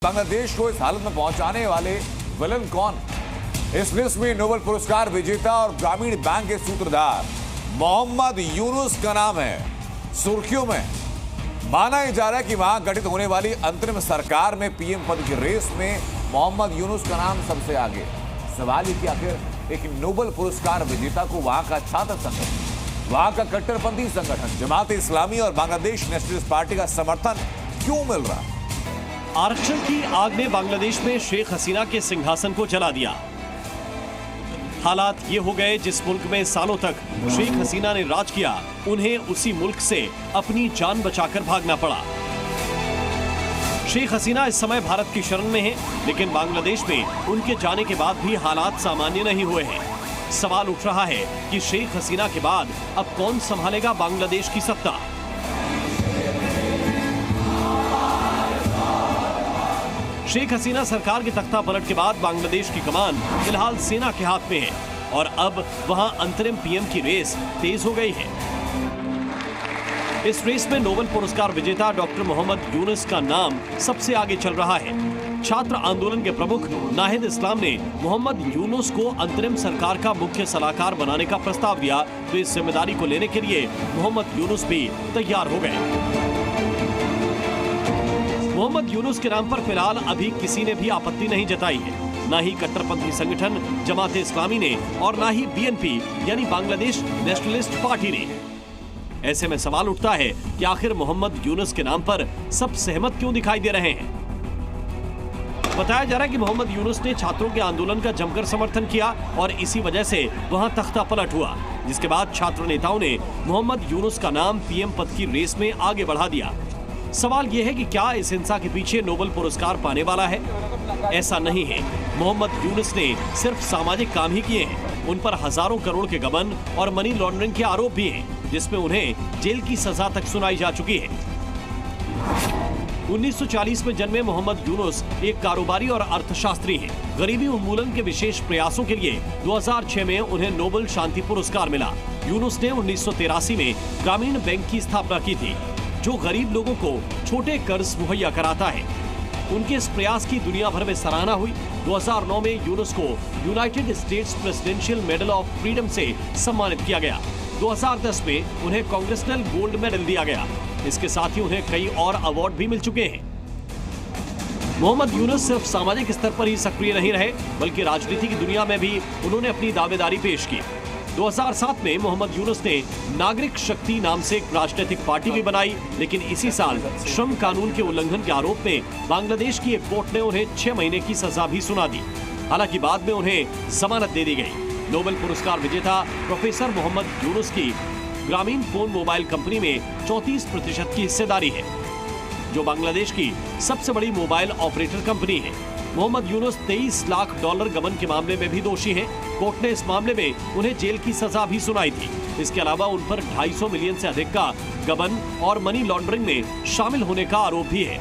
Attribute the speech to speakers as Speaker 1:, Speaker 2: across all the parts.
Speaker 1: बांग्लादेश को इस हालत में पहुंचाने वाले विलन कौन? इस लिस्ट में नोबेल पुरस्कार विजेता और ग्रामीण बैंक के सूत्रधार मोहम्मद यूनुस का नाम है सुर्खियों में। माना जा रहा है कि वहां गठित होने वाली अंतरिम सरकार में पीएम पद की रेस में मोहम्मद यूनुस का नाम सबसे आगे। सवाल ये कि आखिर एक नोबेल पुरस्कार विजेता को वहां का छात्र संगठन, वहां का कट्टरपंथी संगठन जमात इस्लामी और बांग्लादेश नेशनलिस्ट पार्टी का समर्थन क्यों मिल रहा?
Speaker 2: आरक्षण की आग ने बांग्लादेश में शेख हसीना के सिंहासन को जला दिया। हालात ये हो गए जिस मुल्क में सालों तक शेख हसीना ने राज किया, उन्हें उसी मुल्क से अपनी जान बचाकर भागना पड़ा। शेख हसीना इस समय भारत की शरण में हैं, लेकिन बांग्लादेश में उनके जाने के बाद भी हालात सामान्य नहीं हुए हैं। सवाल उठ रहा है कि शेख हसीना के बाद अब कौन संभालेगा बांग्लादेश की सत्ता? शेख हसीना सरकार के तख्ता पलट के बाद बांग्लादेश की कमान फिलहाल सेना के हाथ में है और अब वहां अंतरिम पीएम की रेस तेज हो गई है। इस रेस में नोबेल पुरस्कार विजेता डॉक्टर मोहम्मद यूनुस का नाम सबसे आगे चल रहा है। छात्र आंदोलन के प्रमुख नाहिद इस्लाम ने मोहम्मद यूनुस को अंतरिम सरकार का मुख्य सलाहकार बनाने का प्रस्ताव दिया, तो इस जिम्मेदारी को लेने के लिए मोहम्मद यूनुस भी तैयार हो गए। मोहम्मद यूनुस के नाम पर फिलहाल अभी किसी ने भी आपत्ति नहीं जताई है, ना ही कट्टरपंथी संगठन जमात इस्लामी ने और ना ही बीएनपी यानी बांग्लादेश नेशनलिस्ट पार्टी ने। ऐसे में सवाल उठता है कि आखिर मोहम्मद यूनुस के नाम पर सब सहमत क्यों दिखाई दे रहे हैं? बताया जा रहा है कि मोहम्मद यूनुस ने छात्रों के आंदोलन का जमकर समर्थन किया और इसी वजह से वहां तख्ता पलट हुआ, जिसके बाद छात्र नेताओं ने मोहम्मद यूनुस का नाम पीएम पद की रेस में आगे बढ़ा दिया। सवाल यह है कि क्या इस हिंसा के पीछे नोबेल पुरस्कार पाने वाला है? ऐसा नहीं है। मोहम्मद यूनुस ने सिर्फ सामाजिक काम ही किए हैं। उन पर हजारों करोड़ के गबन और मनी लॉन्ड्रिंग के आरोप भी हैं, जिसमें उन्हें जेल की सजा तक सुनाई जा चुकी है। 1940 में जन्मे मोहम्मद यूनुस एक कारोबारी और अर्थशास्त्री हैं। गरीबी उन्मूलन के विशेष प्रयासों के लिए 2006 में उन्हें नोबेल शांति पुरस्कार मिला। यूनुस ने 1983 में ग्रामीण बैंक की स्थापना की थी, जो गरीब लोगों को छोटे कर्ज मुहैया कराता है। उनके इस प्रयास की दुनिया भर में सराहना हुई। 2009 में यूनुस को United states presidential medal of freedom से सम्मानित किया गया। 2010 में उन्हें कांग्रेसनल गोल्ड मेडल दिया गया। इसके साथ ही उन्हें कई और अवार्ड भी मिल चुके हैं। मोहम्मद यूनुस सिर्फ सामाजिक स्तर पर ही सक्रिय नहीं रहे, बल्कि राजनीति की दुनिया में भी उन्होंने अपनी दावेदारी पेश की। 2007 में मोहम्मद यूनुस ने नागरिक शक्ति नाम से एक राजनीतिक पार्टी भी बनाई, लेकिन इसी साल श्रम कानून के उल्लंघन के आरोप में बांग्लादेश की एक कोर्ट ने उन्हें 6 महीने की सजा भी सुना दी। हालांकि बाद में उन्हें जमानत दे दी गई। नोबेल पुरस्कार विजेता प्रोफेसर मोहम्मद यूनुस की ग्रामीण फोन मोबाइल कंपनी में 34% की हिस्सेदारी है, जो बांग्लादेश की सबसे बड़ी मोबाइल ऑपरेटर कंपनी है। मोहम्मद यूनुस $23 लाख गबन के मामले में भी दोषी हैं। कोर्ट ने इस मामले में उन्हें जेल की सजा भी सुनाई थी। इसके अलावा उन पर 250 मिलियन से अधिक का गबन और मनी लॉन्ड्रिंग में शामिल होने का आरोप भी है।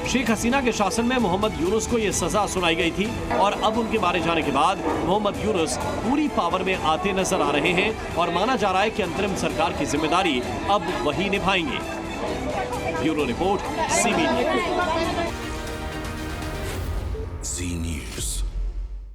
Speaker 2: शेख हसीना के शासन में मोहम्मद यूनुस को यह सजा सुनाई गई थी और अब उनके मारे जाने के बाद मोहम्मद यूनुस पूरी पावर में आते नजर आ रहे हैं और माना जा रहा है कि अंतरिम सरकार की जिम्मेदारी अब वही निभाएंगे। Bureau report, CB news.